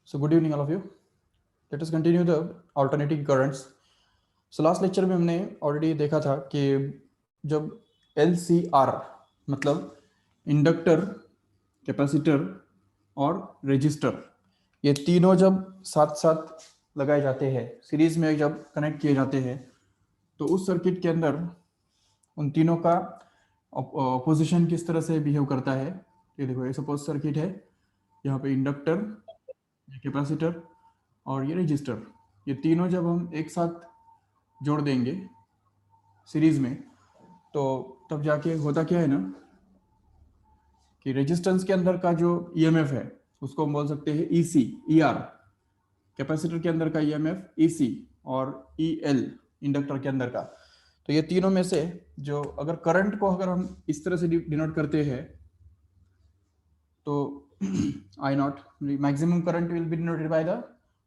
So good evening all of you. Let us continue the alternating currents. So last lecture में हमने already देखा था कि जब LCR मतलब इंडक्टर, कैपेसिटर और रेजिस्टर, ये तीनों जब साथ साथ लगाए जाते हैं, सीरीज में जब कनेक्ट किए जाते हैं, तो उस सर्किट के अंदर उन तीनों का ऑपोजिशन किस तरह से बिहेव करता है। ये देखो, ये सपोज सर्किट है, यहाँ पे इंडक्टर, कैपेसिटर और ये रजिस्टर, ये तीनों जब हम एक साथ जोड़ देंगे सीरीज में, तो तब जाके होता क्या है ना कि रेजिस्टेंस के अंदर का जो ईएमएफ है उसको हम बोल सकते हैं ईसी, ईआर, कैपेसिटर के अंदर का ईएमएफ ईसी और ईएल इंडक्टर के अंदर का। तो ये तीनों में से जो अगर करंट को अगर हम इस तरह से डिनोट करते हैं तो I naught, maximum current will be denoted by the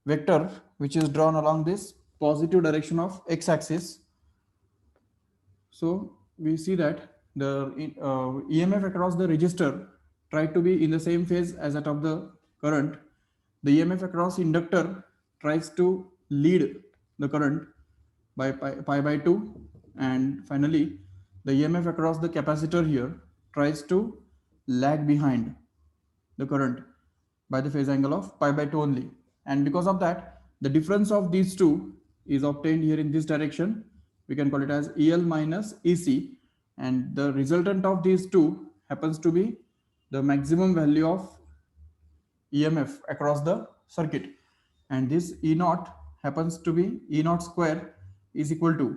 vector which is drawn along this positive direction of x-axis. So we see that the EMF across the resistor try to be in the same phase as that of the current. The EMF across inductor tries to lead the current by pi by 2, and finally the EMF across the capacitor here tries to lag behind the current by the phase angle of pi by 2 only. And because of that, the difference of these two is obtained here in this direction. We can call it as EL minus EC, and the resultant of these two happens to be the maximum value of EMF across the circuit, and this E naught happens to be E naught square is equal to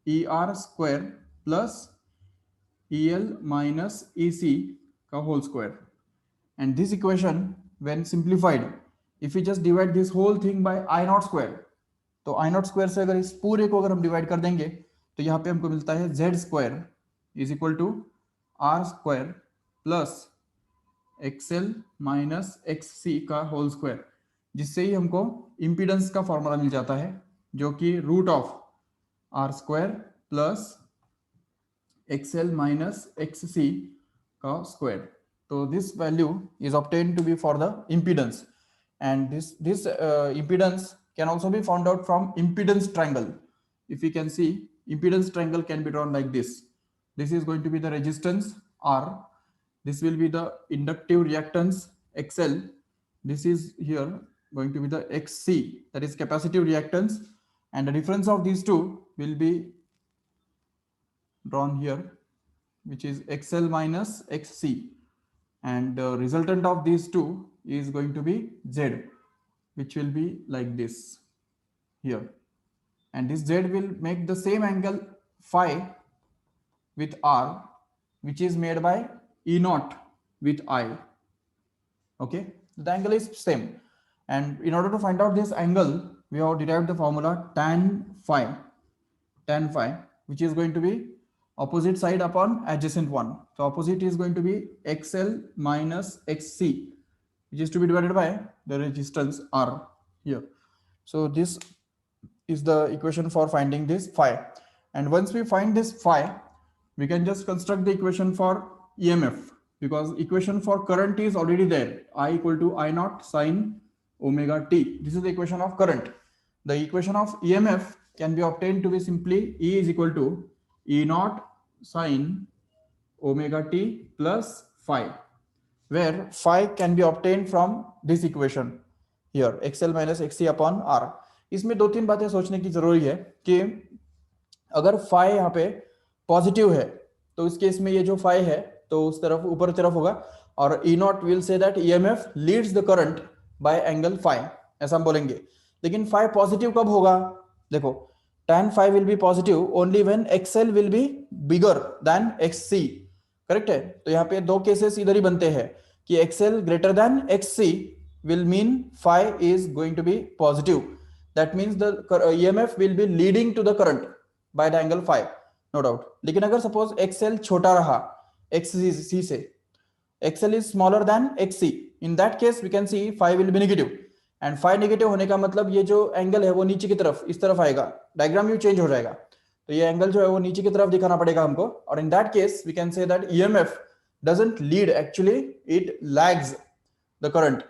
ER square plus EL minus EC का whole square. And this equation when simplified, if we just divide this whole thing by I naught square, तो I naught square से अगर इस पूरे को अगर हम divide कर देंगे तो यहाँ पे हमको मिलता है Z square is equal to R square plus XL minus XC का होल स्क्वायर, जिससे ही हमको इम्पीडेंस का फॉर्मूला मिल जाता है जो कि root of R square plus XL minus XC का square. So this value is obtained to be for the impedance, and this impedance can also be found out from impedance triangle. If we can see, impedance triangle can be drawn like this. This is going to be the resistance R, this will be the inductive reactance XL, this is here going to be the XC, that is capacitive reactance, and the difference of these two will be drawn here, which is XL minus XC, and the resultant of these two is going to be Z, which will be like this here, and this Z will make the same angle phi with R, which is made by E naught with I. Okay, the angle is same, and in order to find out this angle we have derived the formula tan phi, which is going to be opposite side upon adjacent one. So opposite is going to be XL minus XC, which is to be divided by the resistance R here. So this is the equation for finding this phi, and once we find this phi, we can just construct the equation for EMF, because equation for current is already there, I equal to I naught sine omega t. This is the equation of current. The equation of EMF can be obtained to be simply E is equal to E naught sine omega t plus phi, where phi can be obtained from this equation here, XL minus XC upon R. इसमें दो तीन बातें सोचने की जरूरी है कि अगर phi यहाँ पे पॉजिटिव है तो इस केस में ये जो phi है तो उस तरफ ऊपर तरफ होगा, और E naught will say that EMF leads the current by angle phi, ऐसा हम बोलेंगे. लेकिन phi पॉजिटिव कब होगा? देखो, tan phi will be positive only when XL will be bigger than XC. Correct है? तो यहाँ पे दो केसेस इधर ही बनते हैं कि XL greater than XC will mean phi is going to be positive. That means the EMF will be leading to the current by the angle phi, no doubt. लेकिन अगर suppose XL छोटा रहा XC से, XL is smaller than XC, in that case we can see phi will be negative. And phi negative होने का मतलब ये जो एंगल है वो नीचे की तरफ इस तरफ आएगा, डायग्राम यू चेंज हो जाएगा, तो ये एंगल जो है वो नीचे की तरफ दिखाना पड़ेगा हमको, और in that case we can say that EMF doesn't lead, actually it lags the current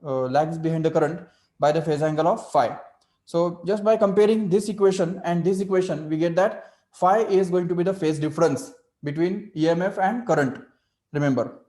lags behind the current by the phase angle of phi. So just by comparing this equation and this equation, we get that phi is going to be the phase difference between EMF and current. Remember,